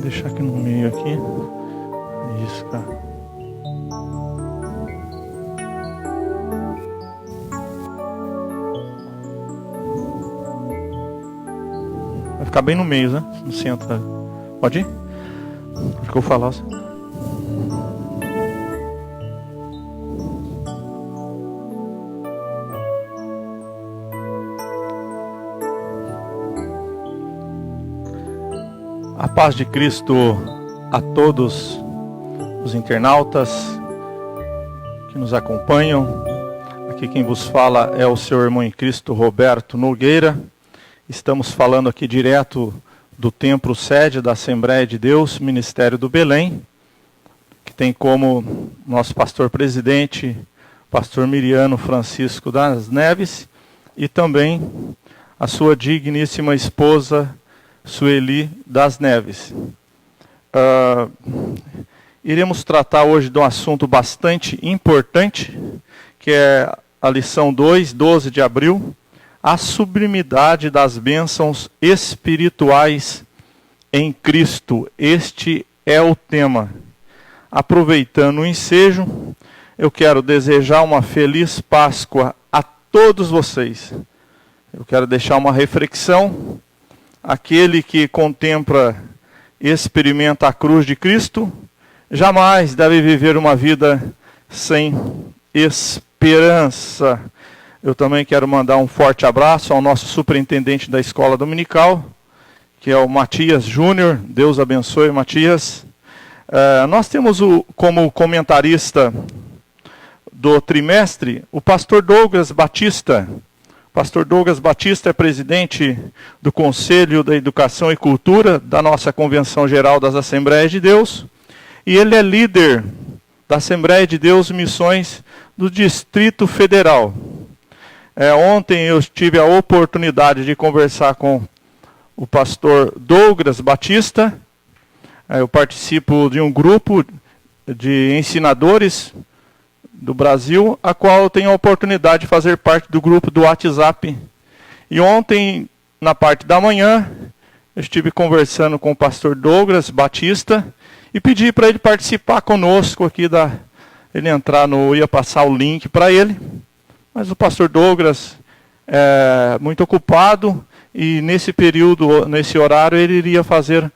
deixar aqui no meio aqui. Isso, cara. Vai ficar bem no meio, né? No centro. Pode ir? Acho que eu vou falar assim. A paz de Cristo a todos os internautas que nos acompanham. Aqui quem vos fala é o seu irmão em Cristo, Roberto Nogueira. Estamos falando aqui direto do templo sede da Assembleia de Deus, Ministério do Belém, que tem como nosso pastor presidente, pastor Miriano Francisco das Neves, e também a sua digníssima esposa, Sueli das Neves. Iremos tratar hoje de um assunto bastante importante, que é a lição 2, 12 de abril, a sublimidade das bênçãos espirituais em Cristo. Este é o tema. Aproveitando o ensejo, eu quero desejar uma feliz Páscoa a todos vocês. Eu quero deixar uma reflexão. Aquele que contempla e experimenta a cruz de Cristo, jamais deve viver uma vida sem esperança. Eu também quero mandar um forte abraço ao nosso superintendente da escola dominical, que é o Matias Júnior. Deus abençoe, Matias. Nós temos como comentarista do trimestre o pastor Douglas Batista. Pastor Douglas Batista é presidente do Conselho da Educação e Cultura da nossa Convenção Geral das Assembleias de Deus. E ele é líder da Assembleia de Deus Missões do Distrito Federal. Ontem eu tive a oportunidade de conversar com o pastor Douglas Batista. Eu participo de um grupo de ensinadores do Brasil, a qual eu tenho a oportunidade de fazer parte do grupo do WhatsApp. E ontem, na parte da manhã, eu estive conversando com o pastor Douglas Batista e pedi para ele participar conosco aqui, ele entrar eu ia passar o link para ele, mas o pastor Douglas é muito ocupado e nesse período, nesse horário, ele iria fazer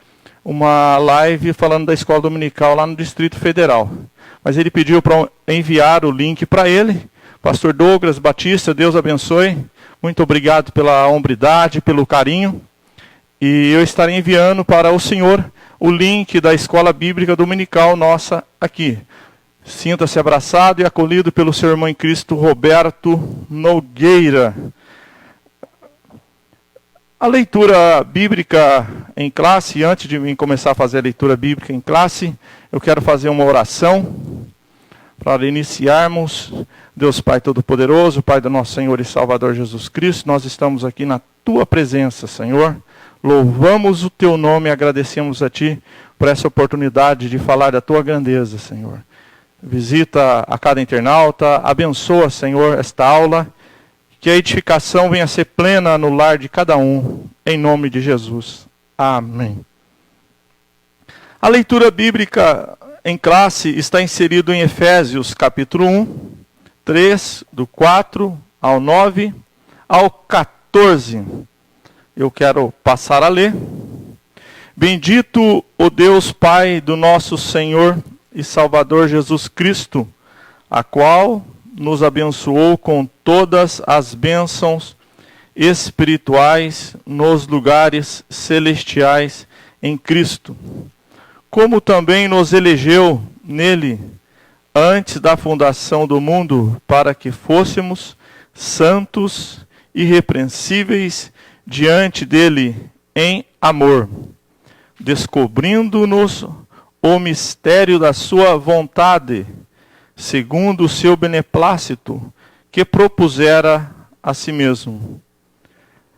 uma live falando da escola dominical lá no Distrito Federal. Mas ele pediu para enviar o link para ele. Pastor Douglas Batista, Deus abençoe. Muito obrigado pela hombridade, pelo carinho. E eu estarei enviando para o senhor o link da escola bíblica dominical nossa aqui. Sinta-se abraçado e acolhido pelo seu irmão em Cristo, Roberto Nogueira. A leitura bíblica em classe, antes de mim começar a fazer a leitura bíblica em classe, eu quero fazer uma oração para iniciarmos. Deus Pai Todo-Poderoso, Pai do nosso Senhor e Salvador Jesus Cristo, nós estamos aqui na Tua presença, Senhor. Louvamos o Teu nome e agradecemos a Ti por essa oportunidade de falar da Tua grandeza, Senhor. Visita a cada internauta, abençoa, Senhor, esta aula, que a edificação venha a ser plena no lar de cada um, em nome de Jesus. Amém. A leitura bíblica em classe está inserido em Efésios capítulo 1, 3, do 4 ao 9 ao 14. Eu quero passar a ler. Bendito o Deus Pai do nosso Senhor e Salvador Jesus Cristo, a qual nos abençoou com todas as bênçãos espirituais nos lugares celestiais em Cristo, como também nos elegeu nele antes da fundação do mundo, para que fôssemos santos e irrepreensíveis diante dele em amor, descobrindo-nos o mistério da sua vontade, segundo o seu beneplácito, que propusera a si mesmo,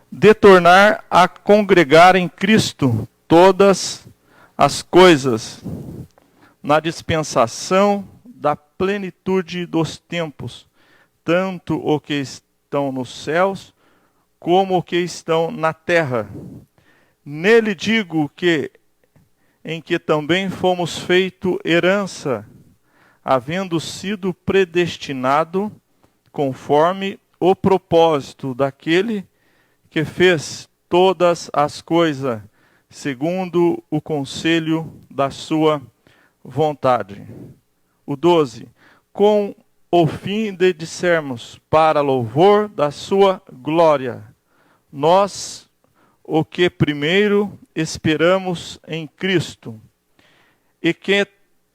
de tornar a congregar em Cristo todas as coisas, na dispensação da plenitude dos tempos, tanto o que estão nos céus, como o que estão na terra. Nele digo que, em que também fomos feito herança, havendo sido predestinado conforme o propósito daquele que fez todas as coisas, segundo o conselho da sua vontade. O 12. Com o fim de dissermos, para louvor da sua glória, nós, o que primeiro esperamos em Cristo, e que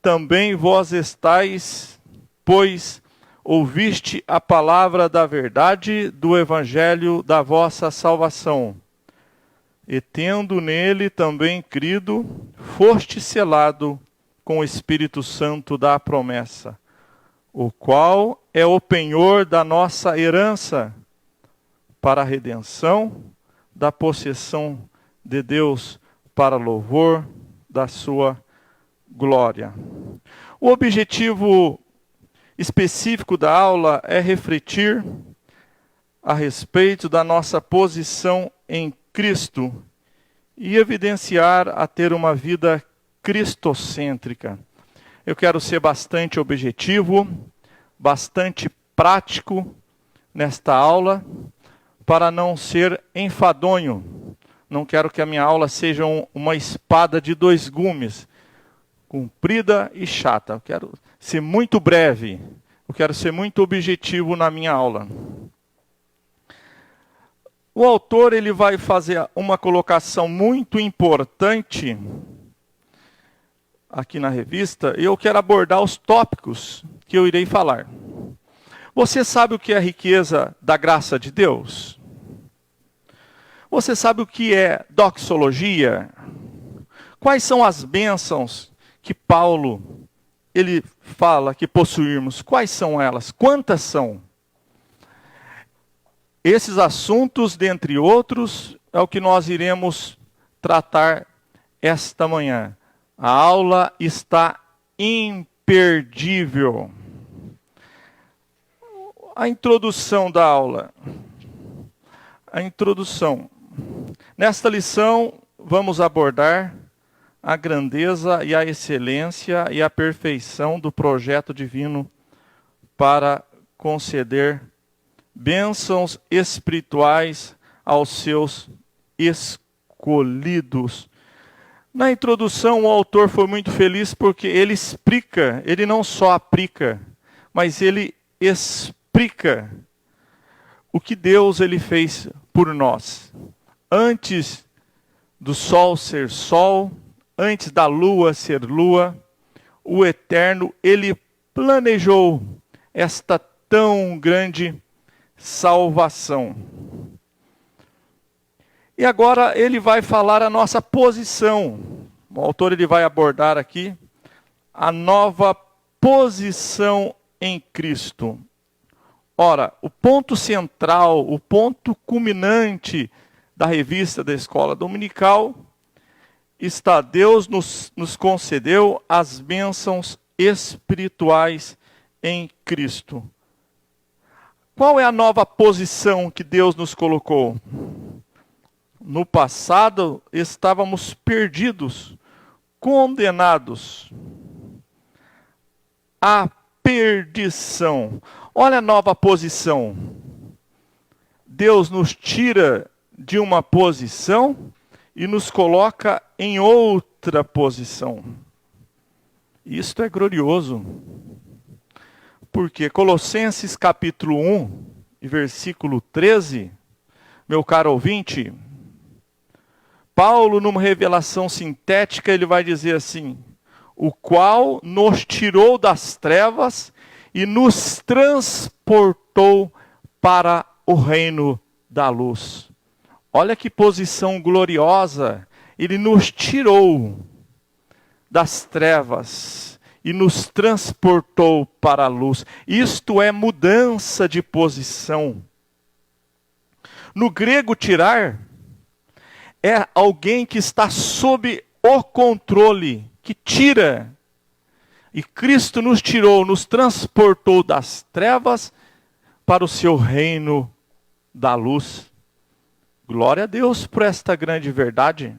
também vós estáis, pois ouviste a palavra da verdade do evangelho da vossa salvação, e tendo nele também crido, foste selado com o Espírito Santo da promessa, o qual é o penhor da nossa herança, para a redenção da possessão de Deus, para louvor da sua glória. O objetivo específico da aula é refletir a respeito da nossa posição em Cristo e evidenciar a ter uma vida cristocêntrica. Eu quero ser bastante objetivo, bastante prático nesta aula, para não ser enfadonho. Não quero que a minha aula seja uma espada de dois gumes, comprida e chata. Eu quero ser muito breve, eu quero ser muito objetivo na minha aula. O autor ele vai fazer uma colocação muito importante aqui na revista, e eu quero abordar os tópicos que eu irei falar. Você sabe o que é a riqueza da graça de Deus? Você sabe o que é doxologia? Quais são as bênçãos que Paulo ele fala que possuirmos? Quais são elas? Quantas são? Esses assuntos, dentre outros, é o que nós iremos tratar esta manhã. A aula está imperdível. A introdução da aula. A introdução. Nesta lição, vamos abordar a grandeza e a excelência e a perfeição do projeto divino para conceder bênçãos espirituais aos seus escolhidos. Na introdução, o autor foi muito feliz porque ele explica, ele não só aplica, mas ele explica o que Deus ele fez por nós. Antes do sol ser sol, antes da lua ser lua, o Eterno, ele planejou esta tão grande salvação. E agora ele vai falar a nossa posição. O autor ele vai abordar aqui a nova posição em Cristo. Ora, o ponto central, o ponto culminante da revista da Escola Dominical está: Deus nos concedeu as bênçãos espirituais em Cristo. Qual é a nova posição que Deus nos colocou? No passado, estávamos perdidos, condenados à perdição. Olha a nova posição. Deus nos tira de uma posição e nos coloca em outra posição. Isto é glorioso. Porque Colossenses capítulo 1, e versículo 13, meu caro ouvinte, Paulo, numa revelação sintética, ele vai dizer assim: o qual nos tirou das trevas e nos transportou para o reino da luz. Olha que posição gloriosa. Ele nos tirou das trevas e nos transportou para a luz. Isto é mudança de posição. No grego, tirar é alguém que está sob o controle, que tira. E Cristo nos tirou, nos transportou das trevas para o seu reino da luz. Glória a Deus por esta grande verdade.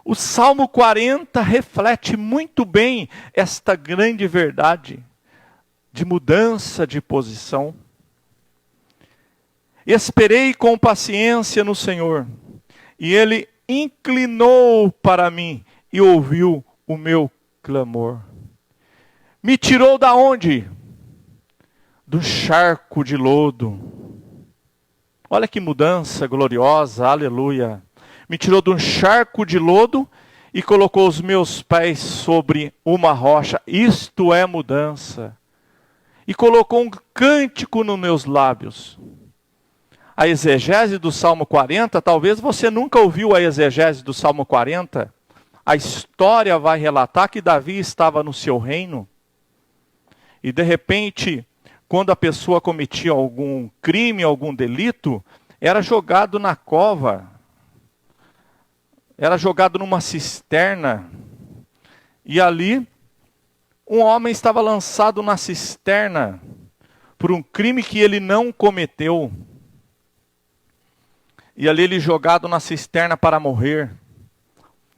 O Salmo 40 reflete muito bem esta grande verdade de mudança de posição. Esperei com paciência no Senhor, e Ele inclinou para mim e ouviu o meu clamor. Me tirou da onde? Do charco de lodo. Olha que mudança gloriosa, aleluia. Me tirou de um charco de lodo e colocou os meus pés sobre uma rocha. Isto é mudança. E colocou um cântico nos meus lábios. A exegese do Salmo 40, talvez você nunca ouviu a exegese do Salmo 40. A história vai relatar que Davi estava no seu reino. E de repente, quando a pessoa cometia algum crime, algum delito, era jogado na cova. Era jogado numa cisterna. E ali, um homem estava lançado na cisterna por um crime que ele não cometeu. E ali ele jogado na cisterna para morrer.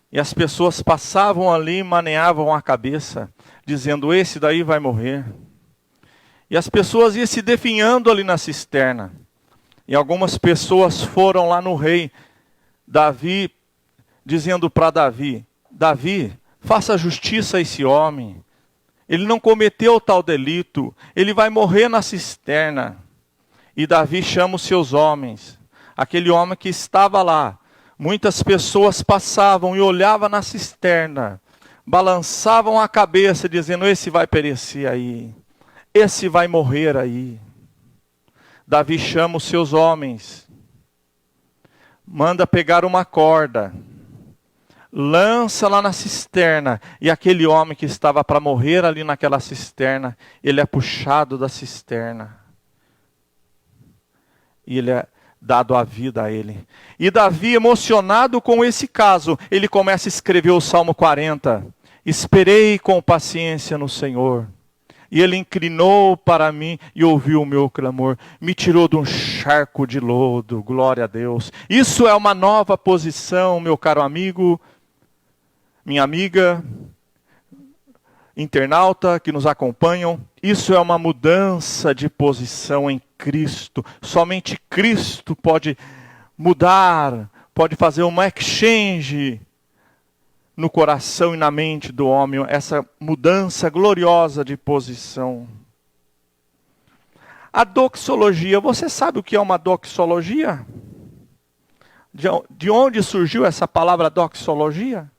E as pessoas passavam ali e maneavam a cabeça, dizendo, esse daí vai morrer. E as pessoas iam se definhando ali na cisterna. E algumas pessoas foram lá no rei Davi, dizendo para Davi, Davi, faça justiça a esse homem. Ele não cometeu tal delito, ele vai morrer na cisterna. E Davi chama os seus homens. Aquele homem que estava lá, muitas pessoas passavam e olhavam na cisterna, balançavam a cabeça dizendo, esse vai perecer aí, esse vai morrer aí. Davi chama os seus homens, manda pegar uma corda, lança lá na cisterna, e aquele homem que estava para morrer ali naquela cisterna, ele é puxado da cisterna, e ele é dado a vida a ele. E Davi, emocionado com esse caso, ele começa a escrever o Salmo 40. Esperei com paciência no Senhor. E Ele inclinou para mim e ouviu o meu clamor. Me tirou de um charco de lodo. Glória a Deus. Isso é uma nova posição, meu caro amigo, minha amiga, internauta que nos acompanham. Isso é uma mudança de posição em Cristo. Somente Cristo pode mudar, pode fazer uma exchange no coração e na mente do homem, essa mudança gloriosa de posição. A doxologia, você sabe o que é uma doxologia? De onde surgiu essa palavra doxologia?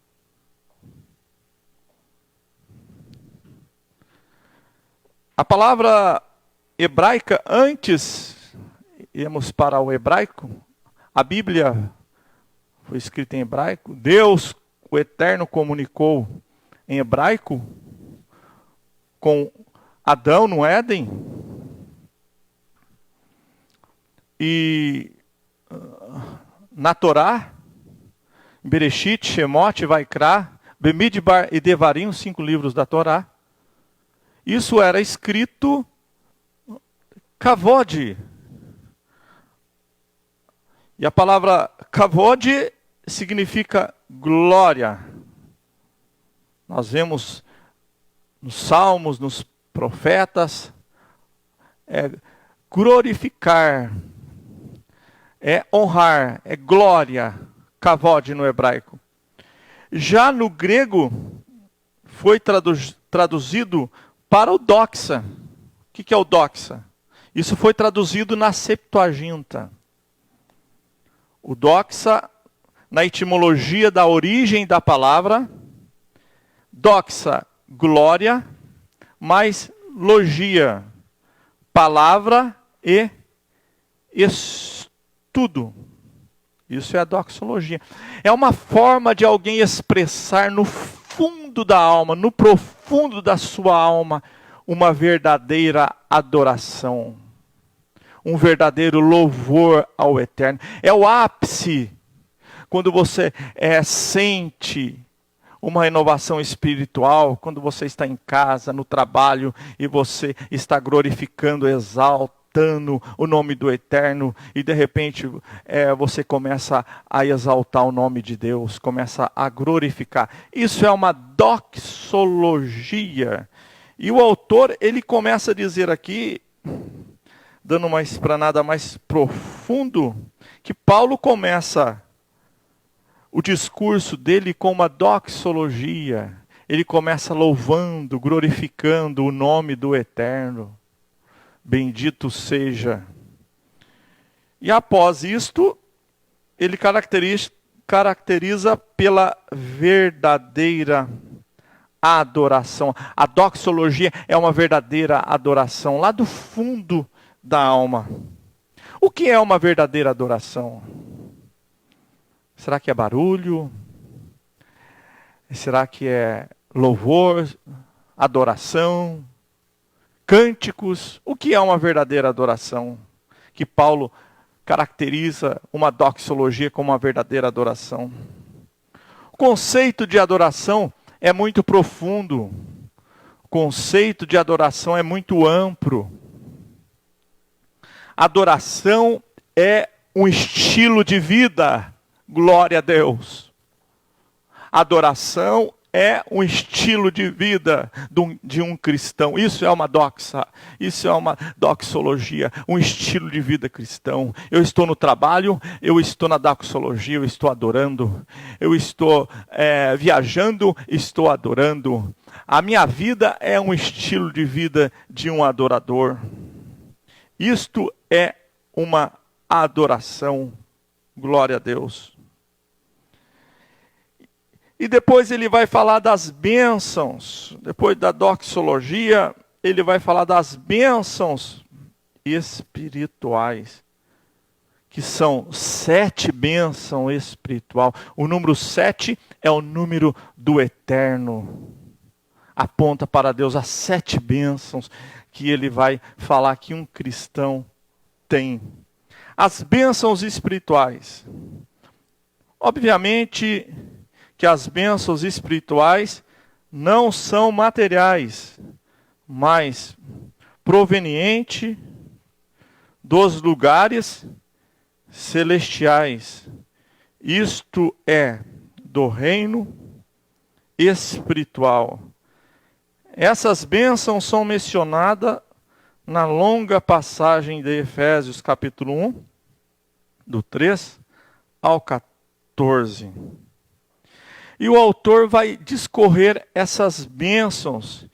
A palavra hebraica, antes, íamos para o hebraico, a Bíblia foi escrita em hebraico, Deus, o Eterno, comunicou em hebraico com Adão no Éden, e na Torá, Bereshit, Shemot, Vaikra, Bemidbar e Devarim, os 5 livros da Torá, isso era escrito kavod. E a palavra kavod significa glória. Nós vemos nos salmos, nos profetas, glorificar, é honrar, é glória, kavod no hebraico. Já no grego, foi traduzido para o doxa. O que é o doxa? Isso foi traduzido na Septuaginta. O doxa, na etimologia da origem da palavra, doxa, glória, mais logia, palavra e estudo. Isso é a doxologia. É uma forma de alguém expressar no fundo da alma, no profundo da sua alma, uma verdadeira adoração. Um verdadeiro louvor ao Eterno. É o ápice, quando você sente uma renovação espiritual, quando você está em casa, no trabalho, e você está glorificando, exaltando o nome do Eterno, e de repente você começa a exaltar o nome de Deus, começa a glorificar. Isso é uma doxologia. E o autor, ele começa a dizer aqui, dando uma esplanada mais profundo, que Paulo começa o discurso dele com uma doxologia. Ele começa louvando, glorificando o nome do Eterno. Bendito seja. E após isto, ele caracteriza pela verdadeira adoração. A doxologia é uma verdadeira adoração, lá do fundo da alma. O que é uma verdadeira adoração? Será que é barulho? Será que é louvor, adoração, cânticos? O que é uma verdadeira adoração? Que Paulo caracteriza uma doxologia como uma verdadeira adoração. O conceito de adoração é muito profundo. O conceito de adoração é muito amplo. Adoração é um estilo de vida. Glória a Deus. Adoração é um estilo de vida de um cristão. Isso é uma doxa, isso é uma doxologia, um estilo de vida cristão. Eu estou no trabalho, eu estou na doxologia, eu estou adorando. Eu estou viajando, estou adorando. A minha vida é um estilo de vida de um adorador. Isto é uma adoração. Glória a Deus. E depois ele vai falar das bênçãos. Depois da doxologia, ele vai falar das bênçãos espirituais. Que são 7 bênçãos espirituais. O número 7 é o número do Eterno. Aponta para Deus as 7 bênçãos que ele vai falar que um cristão tem. As bênçãos espirituais. Obviamente que as bênçãos espirituais não são materiais, mas proveniente dos lugares celestiais. Isto é, do reino espiritual. Essas bênçãos são mencionadas na longa passagem de Efésios capítulo 1, do 3 ao 14. E o autor vai discorrer essas bênçãos.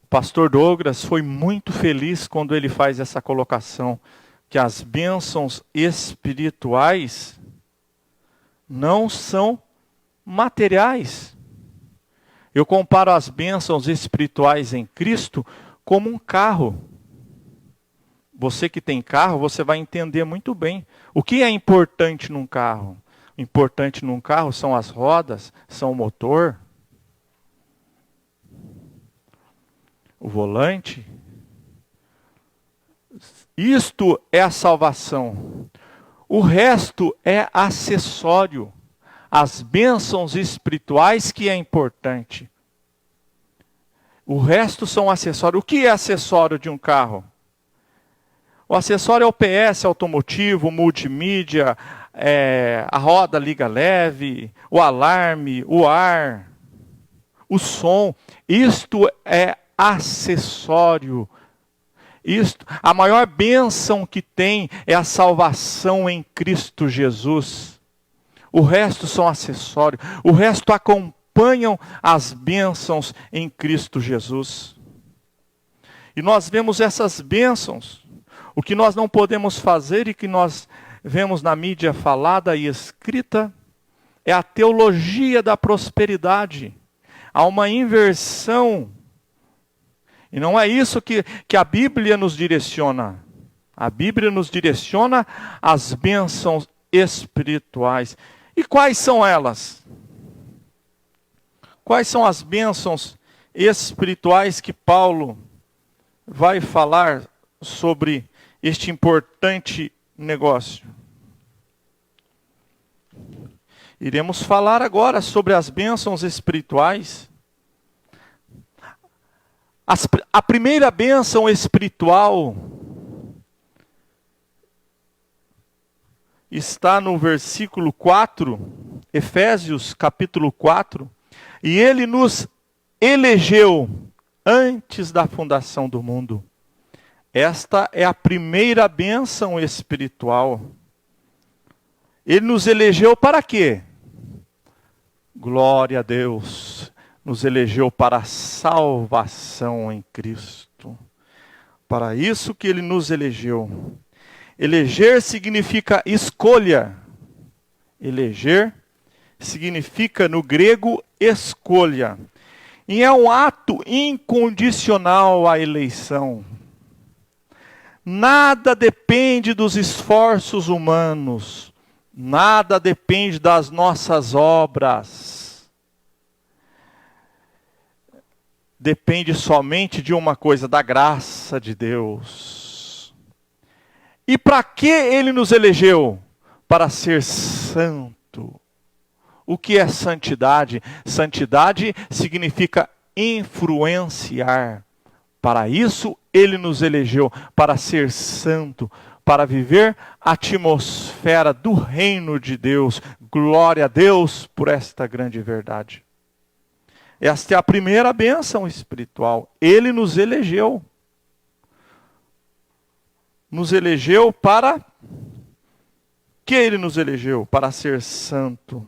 O pastor Douglas foi muito feliz quando ele faz essa colocação, que as bênçãos espirituais não são materiais. Eu comparo as bênçãos espirituais em Cristo como um carro. Você que tem carro, você vai entender muito bem. O que é importante num carro? O importante num carro são as rodas, são o motor, o volante. Isto é a salvação. O resto é acessório. As bênçãos espirituais que é importante. O resto são acessórios. O que é acessório de um carro? O acessório é o PS automotivo, multimídia, a roda liga leve, o alarme, o ar, o som. Isto é acessório. A maior bênção que tem é a salvação em Cristo Jesus. O resto são acessórios. O resto acompanham as bênçãos em Cristo Jesus. E nós vemos essas bênçãos. O que nós não podemos fazer e que nós vemos na mídia falada e escrita é a teologia da prosperidade. Há uma inversão. E não é isso que a Bíblia nos direciona. A Bíblia nos direciona às bênçãos espirituais. E quais são elas? Quais são as bênçãos espirituais que Paulo vai falar sobre este importante negócio? Iremos falar agora sobre as bênçãos espirituais. A primeira bênção espiritual está no versículo 4, Efésios capítulo 4, e ele nos elegeu antes da fundação do mundo. Esta é a primeira bênção espiritual. Ele nos elegeu para quê? Glória a Deus. Nos elegeu para a salvação em Cristo. Para isso que ele nos elegeu. Eleger significa escolha. Eleger significa no grego escolha. E é um ato incondicional a eleição. Nada depende dos esforços humanos. Nada depende das nossas obras. Depende somente de uma coisa, da graça de Deus. E para que ele nos elegeu? Para ser santo. O que é santidade? Santidade significa influenciar. Para isso ele nos elegeu, para ser santo, para viver a atmosfera do reino de Deus. Glória a Deus por esta grande verdade. Esta é a primeira bênção espiritual. Ele nos elegeu. Nos elegeu para... que ele nos elegeu? Para ser santo.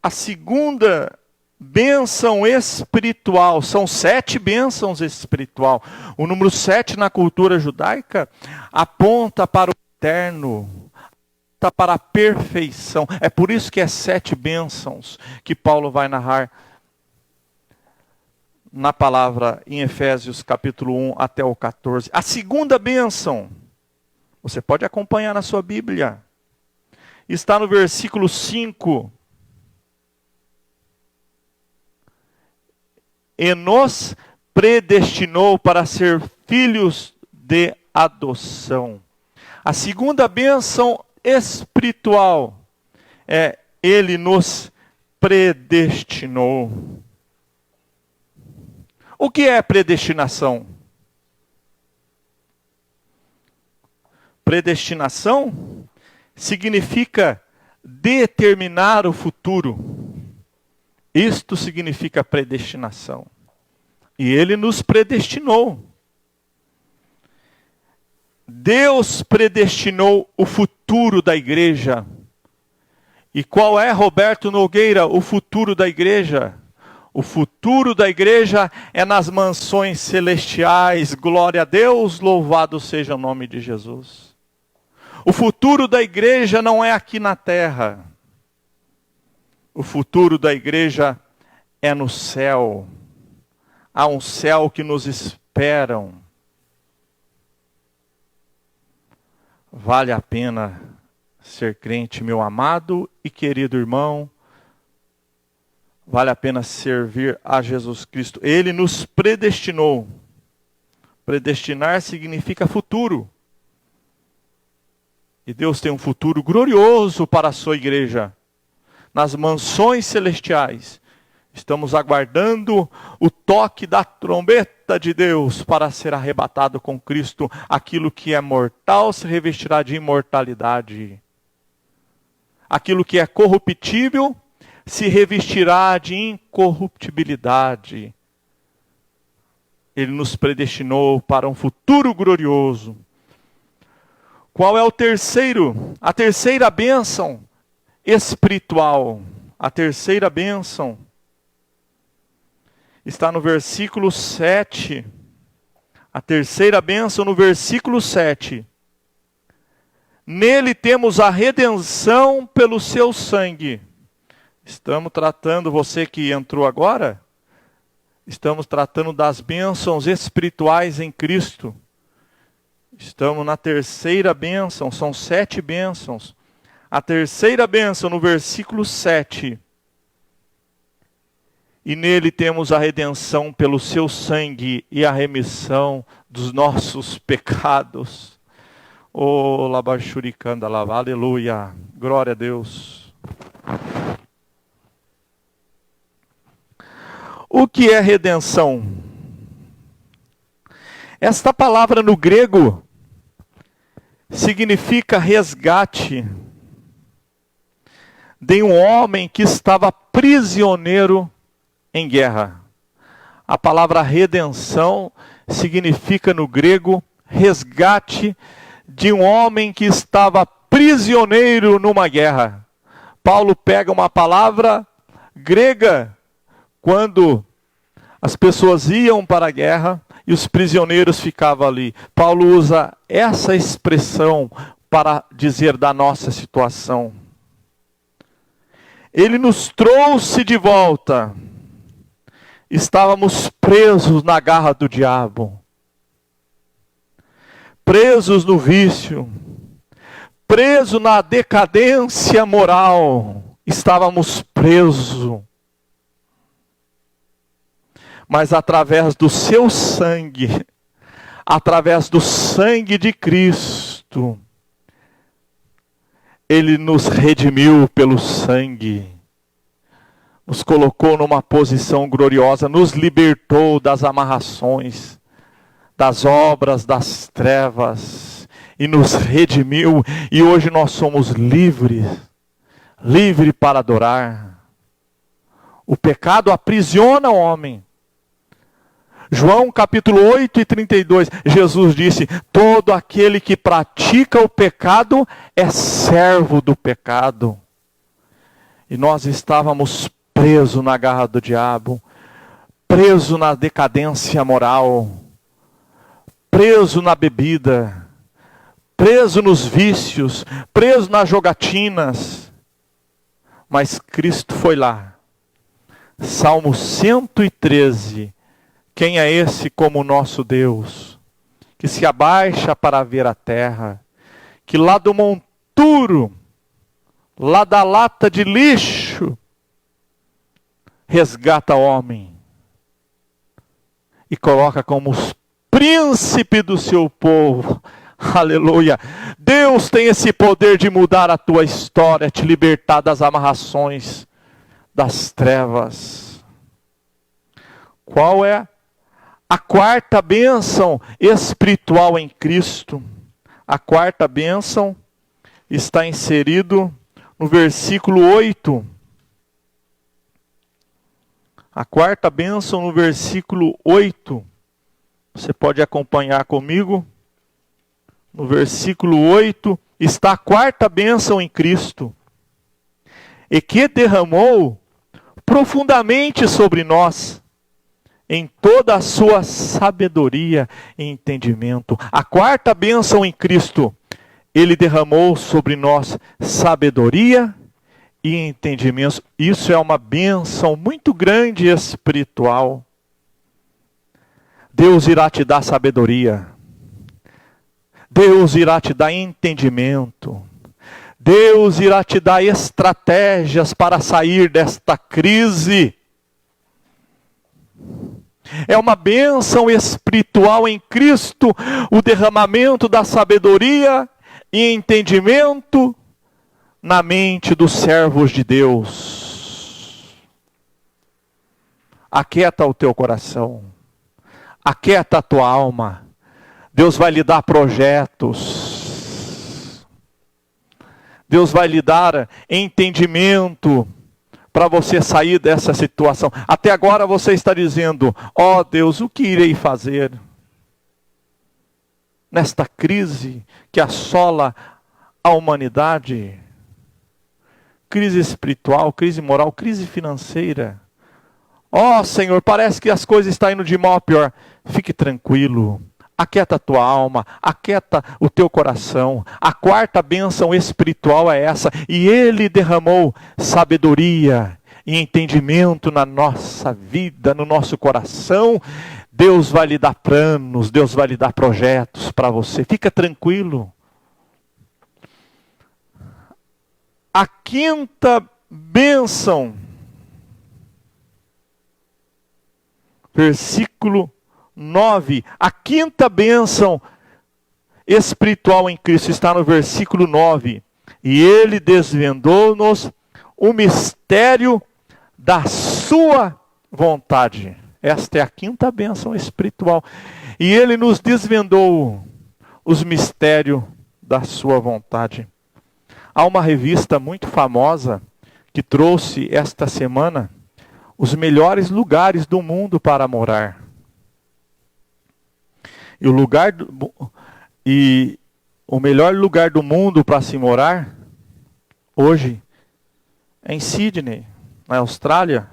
A segunda bênção espiritual, são 7 bênçãos espiritual. O número 7 na cultura judaica aponta para o eterno, aponta para a perfeição. É por isso que é 7 bênçãos que Paulo vai narrar na palavra em Efésios capítulo 1 até o 14. A segunda bênção, você pode acompanhar na sua Bíblia, está no versículo 5. E nos predestinou para ser filhos de adoção. A segunda bênção espiritual é ele nos predestinou. O que é predestinação? Predestinação significa determinar o futuro. Isto significa predestinação. E ele nos predestinou. Deus predestinou o futuro da igreja. E qual é, Roberto Nogueira, o futuro da igreja? O futuro da igreja é nas mansões celestiais. Glória a Deus, louvado seja o nome de Jesus. O futuro da igreja não é aqui na terra. O futuro da igreja é no céu. Há um céu que nos esperam. Vale a pena ser crente, meu amado e querido irmão. Vale a pena servir a Jesus Cristo. Ele nos predestinou. Predestinar significa futuro. E Deus tem um futuro glorioso para a sua igreja. Nas mansões celestiais, estamos aguardando o toque da trombeta de Deus para ser arrebatado com Cristo. Aquilo que é mortal se revestirá de imortalidade. Aquilo que é corruptível se revestirá de incorruptibilidade. Ele nos predestinou para um futuro glorioso. Qual é o terceiro? A terceira bênção espiritual. A terceira bênção está no versículo 7. A terceira bênção no versículo 7. Nele temos a redenção pelo seu sangue. Estamos tratando, você que entrou agora, estamos tratando das bênçãos espirituais em Cristo. Estamos na terceira bênção, são 7 bênçãos. A terceira bênção no versículo 7. E nele temos a redenção pelo seu sangue e a remissão dos nossos pecados. Oh, labachuricanda lava, aleluia, glória a Deus. O que é redenção? Esta palavra no grego significa resgate de um homem que estava prisioneiro em guerra. A palavra redenção significa no grego resgate de um homem que estava prisioneiro numa guerra. Paulo pega uma palavra grega quando as pessoas iam para a guerra e os prisioneiros ficavam ali. Paulo usa essa expressão para dizer da nossa situação. Ele nos trouxe de volta. Estávamos presos na garra do diabo, presos no vício, presos na decadência moral. Estávamos presos. Mas através do seu sangue, através do sangue de Cristo, Ele nos redimiu pelo sangue, nos colocou numa posição gloriosa, nos libertou das amarrações, das obras das trevas, e nos redimiu, e hoje nós somos livres, livres para adorar. O pecado aprisiona o homem. João capítulo 8 e 32, Jesus disse: todo aquele que pratica o pecado é servo do pecado. E nós estávamos presos na garra do diabo, presos na decadência moral, presos na bebida, presos nos vícios, presos nas jogatinas. Mas Cristo foi lá. Salmo 113. Quem é esse como o nosso Deus, que se abaixa para ver a terra, que lá do monturo, lá da lata de lixo, resgata o homem e coloca como príncipe do seu povo. Aleluia! Deus tem esse poder de mudar a tua história, te libertar das amarrações, das trevas. Qual é a quarta bênção espiritual em Cristo? A quarta bênção está inserido no versículo 8. A quarta bênção no versículo 8. Você pode acompanhar comigo. No versículo 8 está a quarta bênção em Cristo. E que derramou profundamente sobre nós, em toda a sua sabedoria e entendimento. A quarta bênção em Cristo, Ele derramou sobre nós sabedoria e entendimento. Isso é uma bênção muito grande espiritual. Deus irá te dar sabedoria. Deus irá te dar entendimento. Deus irá te dar estratégias para sair desta crise. É uma bênção espiritual em Cristo, o derramamento da sabedoria e entendimento na mente dos servos de Deus. Aquieta o teu coração, aquieta a tua alma. Deus vai lhe dar projetos, Deus vai lhe dar entendimento para você sair dessa situação. Até agora você está dizendo: ó Deus, o que irei fazer nesta crise que assola a humanidade? Crise espiritual, crise moral, crise financeira. Ó Senhor, parece que as coisas estão indo de mal a pior. Fique tranquilo. Aquieta a tua alma, aquieta o teu coração. A quarta bênção espiritual é essa. E Ele derramou sabedoria e entendimento na nossa vida, no nosso coração. Deus vai lhe dar planos, Deus vai lhe dar projetos para você. Fica tranquilo. A quinta bênção, versículo 9, a quinta bênção espiritual em Cristo está no versículo 9. E Ele desvendou-nos o mistério da sua vontade. Esta é a quinta bênção espiritual. E Ele nos desvendou os mistérios da sua vontade. Há uma revista muito famosa que trouxe esta semana os melhores lugares do mundo para morar. E o melhor lugar do mundo para se morar hoje é em Sydney, na Austrália,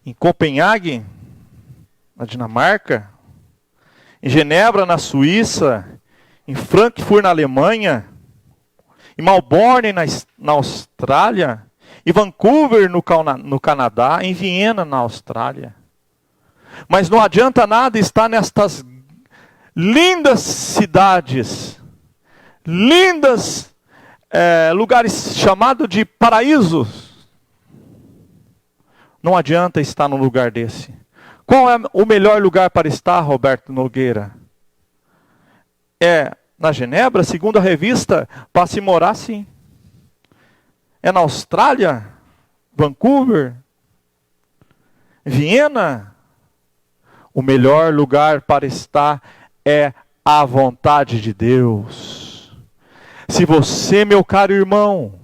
em Copenhague, na Dinamarca, em Genebra, na Suíça, em Frankfurt, na Alemanha, em Melbourne, na Austrália, em Vancouver, no Canadá, em Viena, na Austrália. Mas não adianta nada estar nestas lindas cidades, lindas lugares chamados de paraísos. Não adianta estar num lugar desse. Qual é o melhor lugar para estar, Roberto Nogueira? É na Genebra, segundo a revista, para se morar, sim. É na Austrália, Vancouver, Viena. O melhor lugar para estar é a vontade de Deus. Se você, meu caro irmão,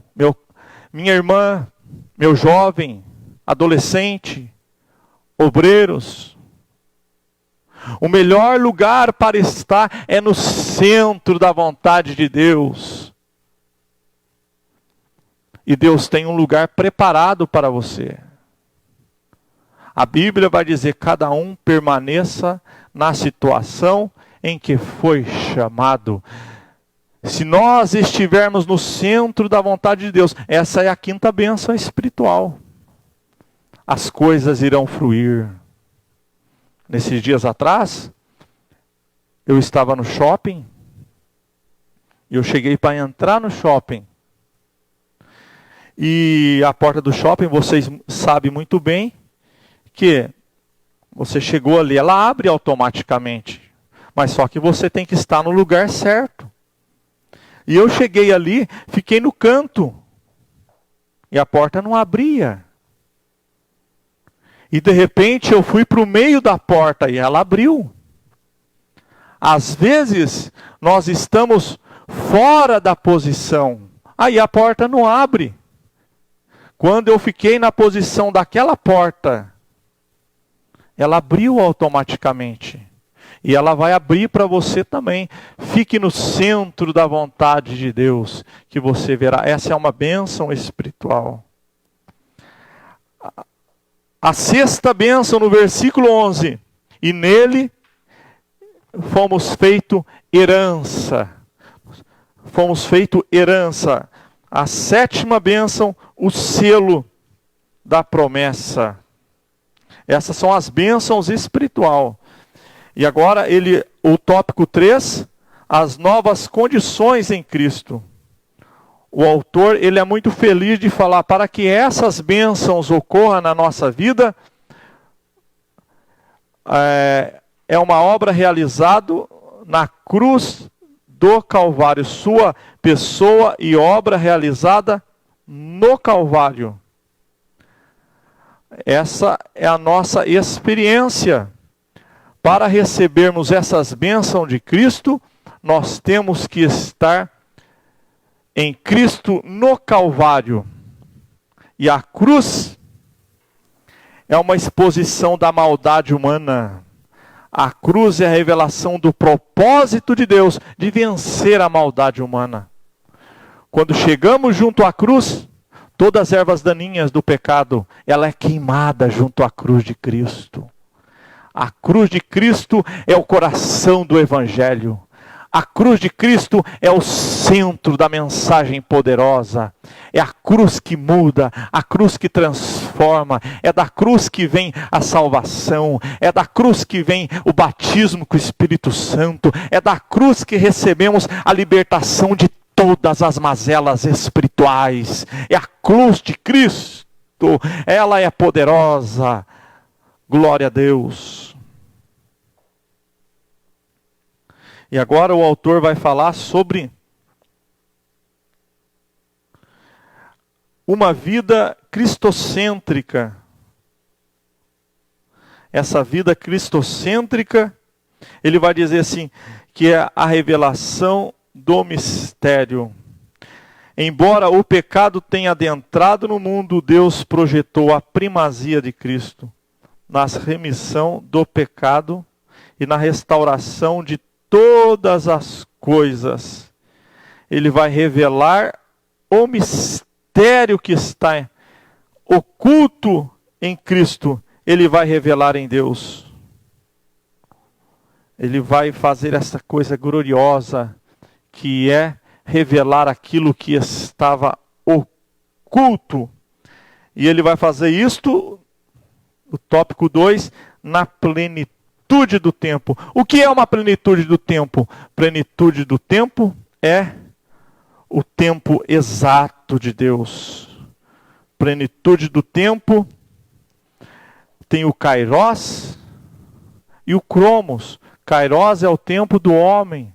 minha irmã, meu jovem, adolescente, obreiros, o melhor lugar para estar é no centro da vontade de Deus. E Deus tem um lugar preparado para você. A Bíblia vai dizer: cada um permaneça na situação em que foi chamado. Se nós estivermos no centro da vontade de Deus, essa é a quinta bênção espiritual. As coisas irão fluir. Nesses dias atrás, eu estava no shopping, e eu cheguei para entrar no shopping. E a porta do shopping, vocês sabem muito bem, que você chegou ali, ela abre automaticamente. Mas só que você tem que estar no lugar certo. E eu cheguei ali, fiquei no canto. E a porta não abria. E de repente eu fui para o meio da porta e ela abriu. Às vezes nós estamos fora da posição. Aí a porta não abre. Quando eu fiquei na posição daquela porta, ela abriu automaticamente. E ela vai abrir para você também. Fique no centro da vontade de Deus, que você verá. Essa é uma bênção espiritual. A sexta bênção no versículo 11. E nele fomos feito herança. Fomos feito herança. A sétima bênção, o selo da promessa. Essas são as bênçãos espiritual. E agora o tópico 3, as novas condições em Cristo. O autor, ele é muito feliz de falar, para que essas bênçãos ocorram na nossa vida, é uma obra realizada na cruz do Calvário, sua pessoa e obra realizada no Calvário. Essa é a nossa experiência. Para recebermos essas bênçãos de Cristo, nós temos que estar em Cristo no Calvário. E a cruz é uma exposição da maldade humana. A cruz é a revelação do propósito de Deus de vencer a maldade humana. Quando chegamos junto à cruz, todas as ervas daninhas do pecado, ela é queimada junto à cruz de Cristo. A cruz de Cristo é o coração do Evangelho. A cruz de Cristo é o centro da mensagem poderosa. É a cruz que muda, a cruz que transforma. É da cruz que vem a salvação. É da cruz que vem o batismo com o Espírito Santo. É da cruz que recebemos a libertação de todas as mazelas espirituais. É a cruz de Cristo. Ela é poderosa. Glória a Deus. E agora o autor vai falar sobre uma vida cristocêntrica. Essa vida cristocêntrica Ele vai dizer assim, que é a revelação do mistério. Embora o pecado tenha adentrado no mundo, Deus projetou a primazia de Cristo na remissão do pecado e na restauração de todas as coisas. Ele vai revelar o mistério que está oculto em Cristo. Ele vai revelar em Deus. Ele vai fazer essa coisa gloriosa, que é revelar aquilo que estava oculto. E ele vai fazer isto, o tópico 2, na plenitude do tempo. O que é uma plenitude do tempo? Plenitude do tempo é o tempo exato de Deus. Plenitude do tempo tem o Kairos e o Cromos. Kairos é o tempo do homem.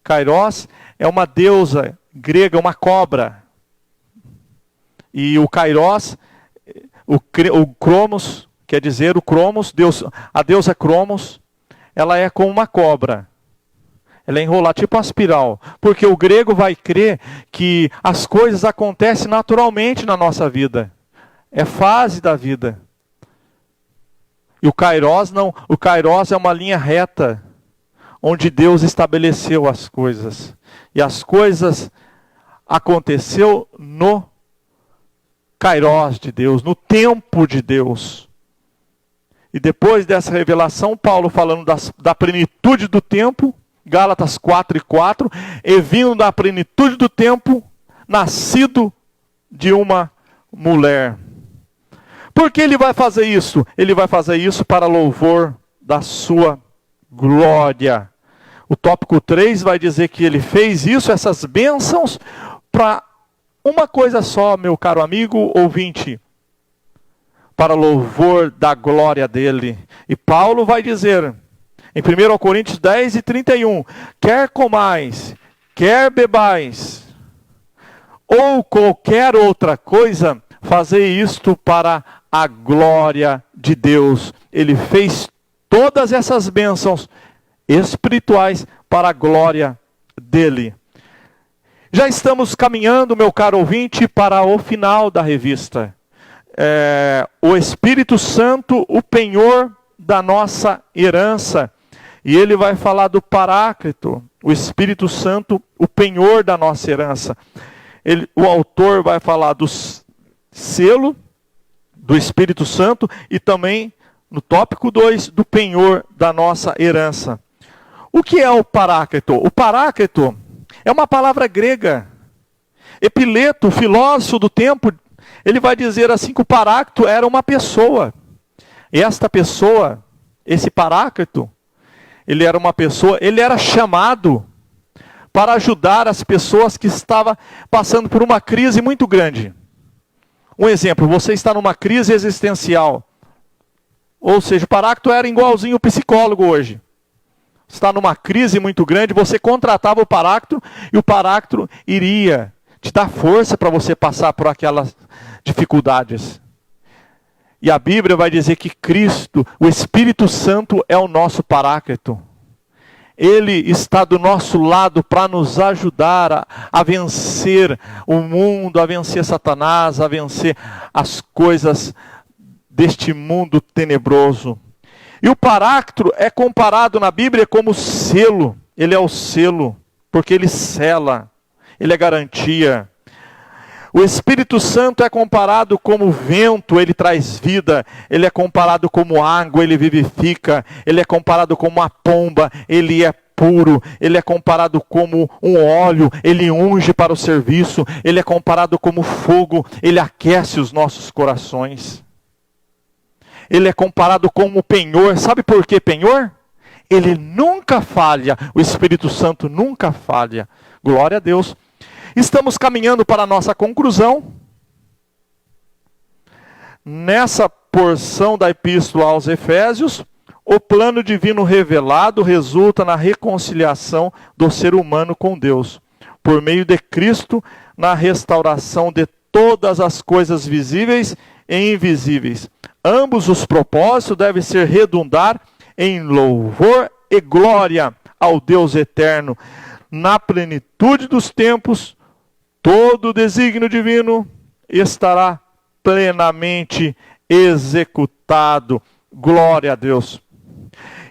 Kairos é uma deusa grega, uma cobra. E o Kairos, o Cromos, quer dizer, o Cromos, a deusa Cromos, ela é como uma cobra. Ela é enrolada, tipo uma espiral. Porque o grego vai crer que as coisas acontecem naturalmente na nossa vida. É fase da vida. E o Kairos não. O Kairos é uma linha reta, onde Deus estabeleceu as coisas. E as coisas aconteceu no Kairos de Deus, no tempo de Deus. E depois dessa revelação, Paulo falando da plenitude do tempo, Gálatas 4:4, e vindo da plenitude do tempo, nascido de uma mulher. Por que ele vai fazer isso? Ele vai fazer isso para louvor da sua glória. O tópico 3 vai dizer que ele fez isso, essas bênçãos, para uma coisa só, meu caro amigo ouvinte, para louvor da glória dele. E Paulo vai dizer, em 1 Coríntios 10:31, quer comais, quer bebais, ou qualquer outra coisa, fazei isto para a glória de Deus. Ele fez todas essas bênçãos espirituais para a glória dele. Já estamos caminhando, meu caro ouvinte, para o final da revista. O Espírito Santo, o penhor da nossa herança. E ele vai falar do Paráclito, o Espírito Santo, o penhor da nossa herança. O autor vai falar do selo do Espírito Santo e também, no tópico 2, do penhor da nossa herança. O que é o Paráclito? O Paráclito é uma palavra grega. Epileto, filósofo do tempo, ele vai dizer assim que o Paráclito era uma pessoa. E esta pessoa, esse Paráclito, ele era uma pessoa, ele era chamado para ajudar as pessoas que estavam passando por uma crise muito grande. Um exemplo, você está numa crise existencial. Ou seja, o Paráclito era igualzinho o psicólogo hoje. Está numa crise muito grande, você contratava o Paráclito e o Paráclito iria te dar força para você passar por aquelas dificuldades. E a Bíblia vai dizer que Cristo, o Espírito Santo, é o nosso Paráclito. Ele está do nosso lado para nos ajudar a vencer o mundo, a vencer Satanás, a vencer as coisas deste mundo tenebroso. E o Paráclito é comparado na Bíblia como selo. Ele é o selo, porque ele sela, ele é garantia. O Espírito Santo é comparado como vento, ele traz vida. Ele é comparado como água, ele vivifica. Ele é comparado como uma pomba, ele é puro. Ele é comparado como um óleo, ele unge para o serviço. Ele é comparado como fogo, ele aquece os nossos corações. Ele é comparado como penhor. Sabe por que penhor? Ele nunca falha. O Espírito Santo nunca falha. Glória a Deus. Estamos caminhando para a nossa conclusão. Nessa porção da Epístola aos Efésios, o plano divino revelado resulta na reconciliação do ser humano com Deus, por meio de Cristo, na restauração de todas as coisas visíveis e invisíveis. Ambos os propósitos devem ser redundar em louvor e glória ao Deus eterno. Na plenitude dos tempos, todo o desígnio divino estará plenamente executado. Glória a Deus.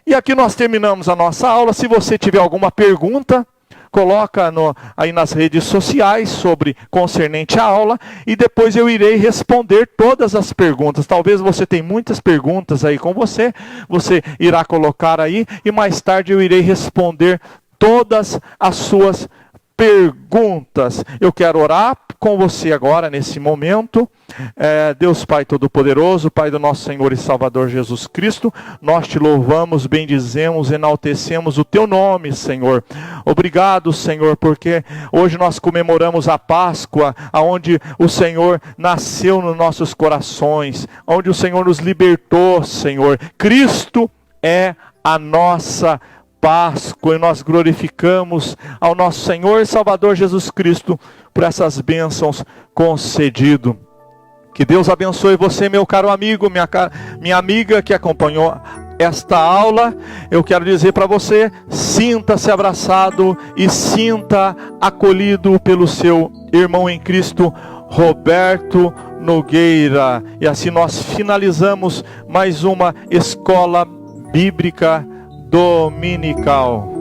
E aqui nós terminamos a nossa aula. Se você tiver alguma pergunta, coloca aí nas redes sociais sobre concernente à aula, e depois eu irei responder todas as perguntas. Talvez você tenha muitas perguntas aí com você irá colocar aí, e mais tarde eu irei responder todas as suas perguntas. Eu quero orar com você agora, nesse momento. Deus Pai Todo-Poderoso, Pai do nosso Senhor e Salvador Jesus Cristo, nós te louvamos, bendizemos, enaltecemos o teu nome, Senhor. Obrigado, Senhor, porque hoje nós comemoramos a Páscoa, onde o Senhor nasceu nos nossos corações, onde o Senhor nos libertou, Senhor. Cristo é a nossa Páscoa, e nós glorificamos ao nosso Senhor e Salvador Jesus Cristo por essas bênçãos concedido. Que Deus abençoe você, meu caro amigo, minha amiga que acompanhou esta aula. Eu quero dizer para você, sinta-se abraçado e sinta acolhido pelo seu irmão em Cristo, Roberto Nogueira. E assim nós finalizamos mais uma escola bíblica dominical.